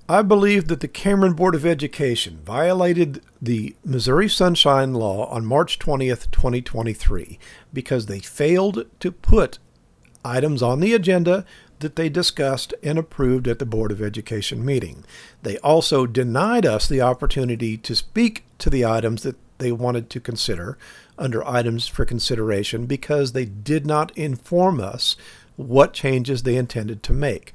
I believe that the Cameron Board of Education violated the Missouri Sunshine Law on March 20th, 2023, because they failed to put items on the agenda that they discussed and approved at the Board of Education meeting. They also denied us the opportunity to speak to the items that they wanted to consider under items for consideration because they did not inform us what changes they intended to make.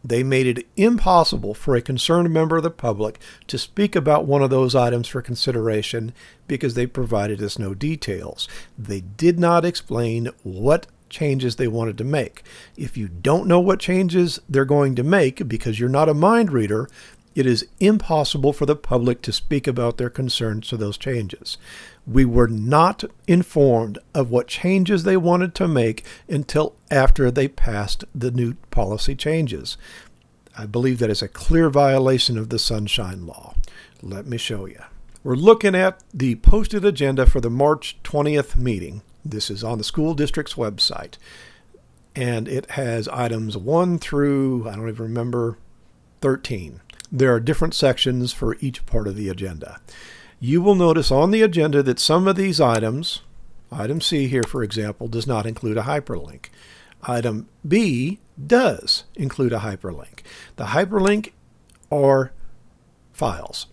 They made it impossible for a concerned member of the public to speak about one of those items for consideration because they provided us no details. They did not explain what changes they wanted to make. If you don't know what changes they're going to make because you're not a mind reader, it is impossible for the public to speak about their concerns to those changes. We were not informed of what changes they wanted to make until after they passed the new policy changes. I believe that is a clear violation of the Sunshine Law. Let me show you. We're looking at the posted agenda for the March 20th meeting. This is on the school district's website. And it has items 1 through, I don't even remember, 13. There are different sections for each part of the agenda. You will notice on the agenda that some of these items, item C here, for example, does not include a hyperlink. Item B does include a hyperlink. The hyperlink are files.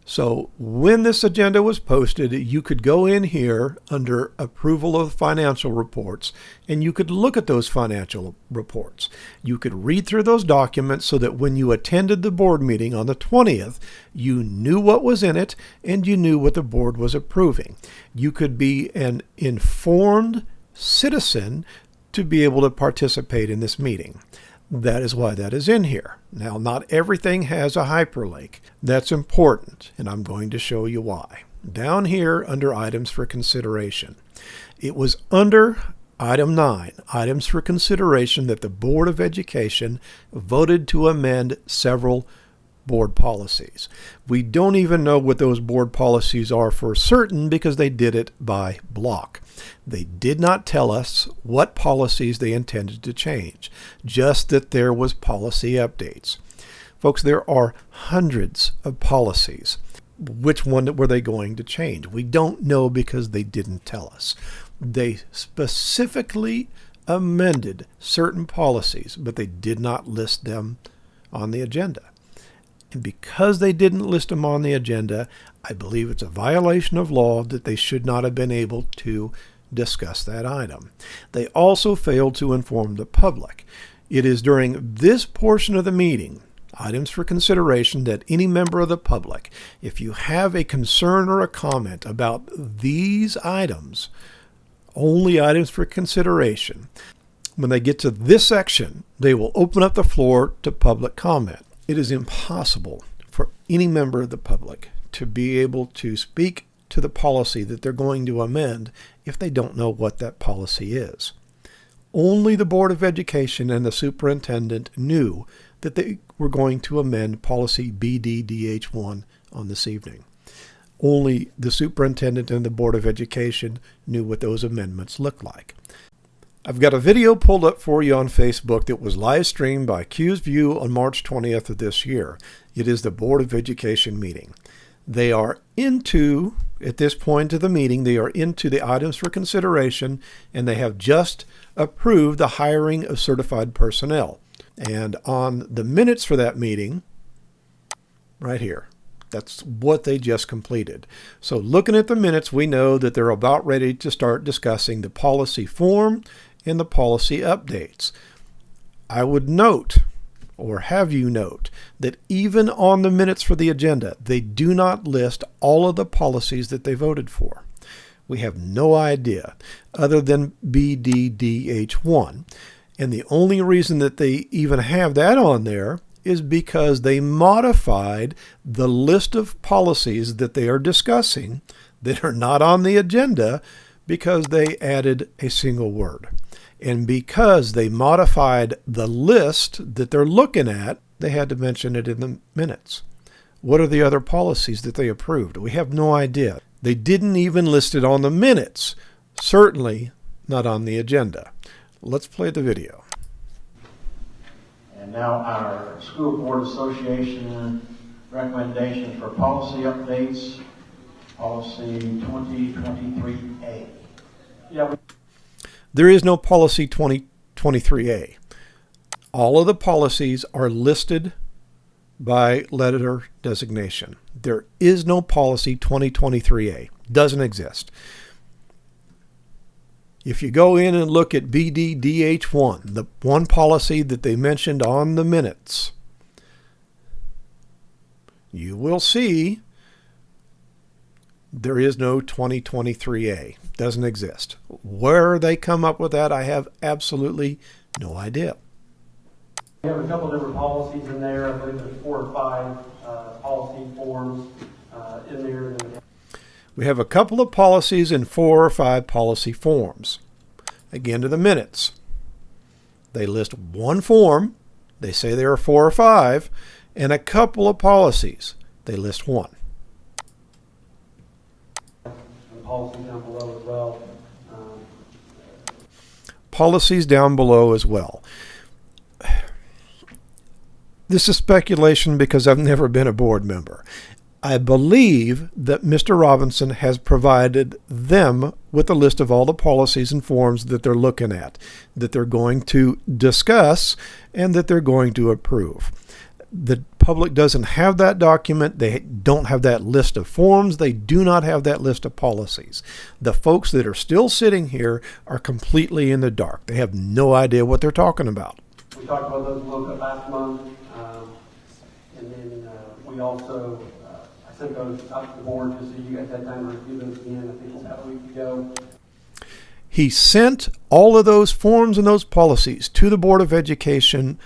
So when this agenda was posted, you could go in here under approval of financial reports, and you could look at those financial reports. You could read through those documents so that when you attended the board meeting on the 20th, you knew what was in it and you knew what the board was approving. You could be an informed citizen to be able to participate in this meeting. That is why that is in here. Now, not everything has a hyperlink. That's important, and I'm going to show you why. Down here under items for consideration, it was under item 9, items for consideration, that the Board of Education voted to amend several board policies. We don't even know what those board policies are for certain because they did it by block. They did not tell us what policies they intended to change, just that there was policy updates. Folks, there are hundreds of policies. Which one were they going to change? We don't know because they didn't tell us. They specifically amended certain policies, but they did not list them on the agenda. And because they didn't list them on the agenda, I believe it's a violation of law that they should not have been able to discuss that item. They also failed to inform the public. It is during this portion of the meeting, items for consideration, that any member of the public, if you have a concern or a comment about these items, only items for consideration, when they get to this section, they will open up the floor to public comment. It is impossible for any member of the public to be able to speak to the policy that they're going to amend if they don't know what that policy is. Only the Board of Education and the superintendent knew that they were going to amend policy BDDH 1 on this evening. Only the superintendent and the Board of Education knew what those amendments looked like. I've got a video pulled up for you on Facebook that was live streamed by Q's View on March 20th of this year. It is the Board of Education meeting. They are into, at this point of the meeting, they are into the items for consideration, and they have just approved the hiring of certified personnel. And on the minutes for that meeting, right here, that's what they just completed. So looking at the minutes, we know that they're about ready to start discussing the policy form and the policy updates. I would note, or have you note, that even on the minutes for the agenda, they do not list all of the policies that they voted for. We have no idea other than BDDH 1. And the only reason that they even have that on there is because they modified the list of policies that they are discussing that are not on the agenda because they added a single word. And because they modified the list that they're looking at, they had to mention it in the minutes. What are the other policies that they approved? We have no idea. They didn't even list it on the minutes, certainly not on the agenda. Let's play the video. And now our School Board Association recommendations for policy updates. Policy 2023A. There is no policy 2023A. All of the policies are listed by letter designation. There is no policy 2023A. Doesn't exist. If you go in and look at BDDH1, the one policy that they mentioned on the minutes, you will see there is no 2023A. Doesn't exist. Where they come up with that, I have absolutely no idea. We have a couple different policies in there. I believe there's 4 or 5 policy forms in there. We have a couple of policies in 4 or 5 policy forms. Again, to the minutes. They list one form. They say there are 4 or 5, and a couple of policies. They list one. Policies down below as well. Policies down below as well. This is speculation because I've never been a board member. I believe that Mr. Robinson has provided them with a list of all the policies and forms that they're looking at, that they're going to discuss, and that they're going to approve. The public doesn't have that document. They don't have that list of forms. They do not have that list of policies. The folks that are still sitting here are completely in the dark. They have no idea what they're talking about. We talked about those a little bit last month, and then we also I sent those out to the board just so you guys had time to review those again. I think it was about a week ago. He sent all of those forms and those policies to the Board of Education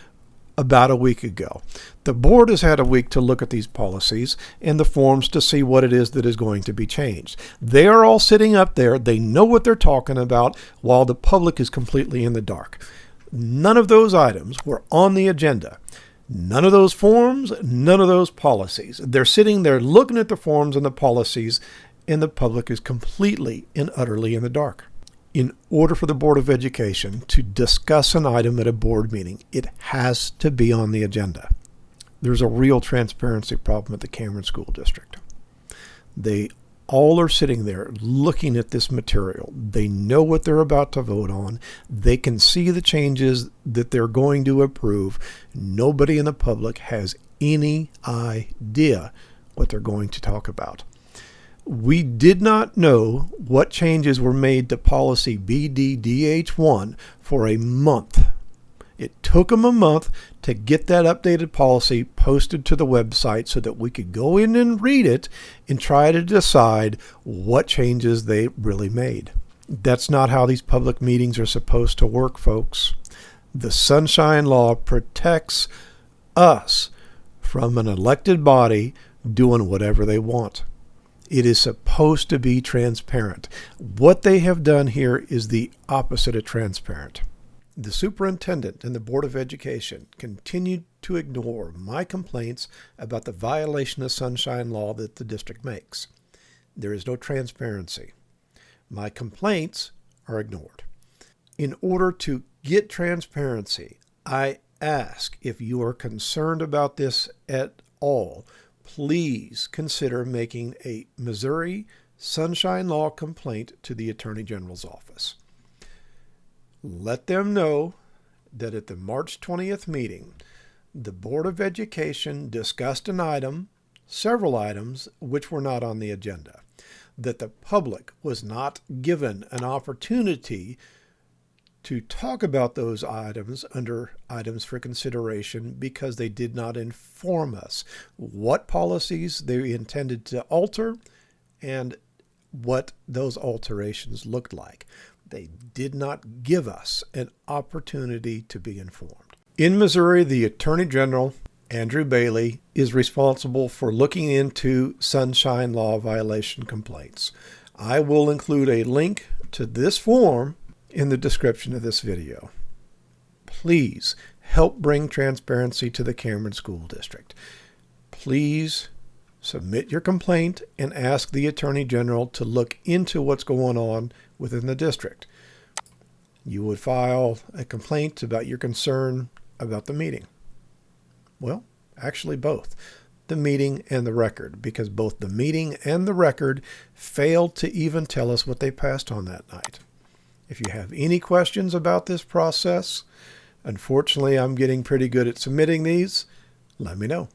about a week ago. The board has had a week to look at these policies and the forms to see what it is that is going to be changed. They are all sitting up there. They know what they're talking about while the public is completely in the dark. None of those items were on the agenda. None of those forms, none of those policies. They're sitting there looking at the forms and the policies, and the public is completely and utterly in the dark. In order for the Board of Education to discuss an item at a board meeting, it has to be on the agenda. There's a real transparency problem at the Cameron School District. They all are sitting there looking at this material. They know what they're about to vote on. They can see the changes that they're going to approve. Nobody in the public has any idea what they're going to talk about. We did not know what changes were made to policy BDDH1 for a month. It took them a month to get that updated policy posted to the website so that we could go in and read it and try to decide what changes they really made. That's not how these public meetings are supposed to work, folks. The Sunshine Law protects us from an elected body doing whatever they want. It is supposed to be transparent. What they have done here is the opposite of transparent. The superintendent and the Board of Education continued to ignore my complaints about the violation of Sunshine Law that the district makes. There is no transparency. My complaints are ignored. In order to get transparency, I ask if you are concerned about this at all, please consider making a Missouri Sunshine Law complaint to the Attorney General's office. Let them know that at the March 20th meeting, the Board of Education discussed an item, several items, which were not on the agenda, that the public was not given an opportunity to talk about those items under items for consideration because they did not inform us what policies they intended to alter and what those alterations looked like. They did not give us an opportunity to be informed. In Missouri, the Attorney General, Andrew Bailey, is responsible for looking into Sunshine Law violation complaints. I will include a link to this form in the description of this video. Please help bring transparency to the Cameron School District. Please submit your complaint and ask the Attorney General to look into what's going on within the district. You would file a complaint about your concern about the meeting. Well, actually both. The meeting and the record, because both the meeting and the record failed to even tell us what they passed on that night. If you have any questions about this process, unfortunately, I'm getting pretty good at submitting these. Let me know.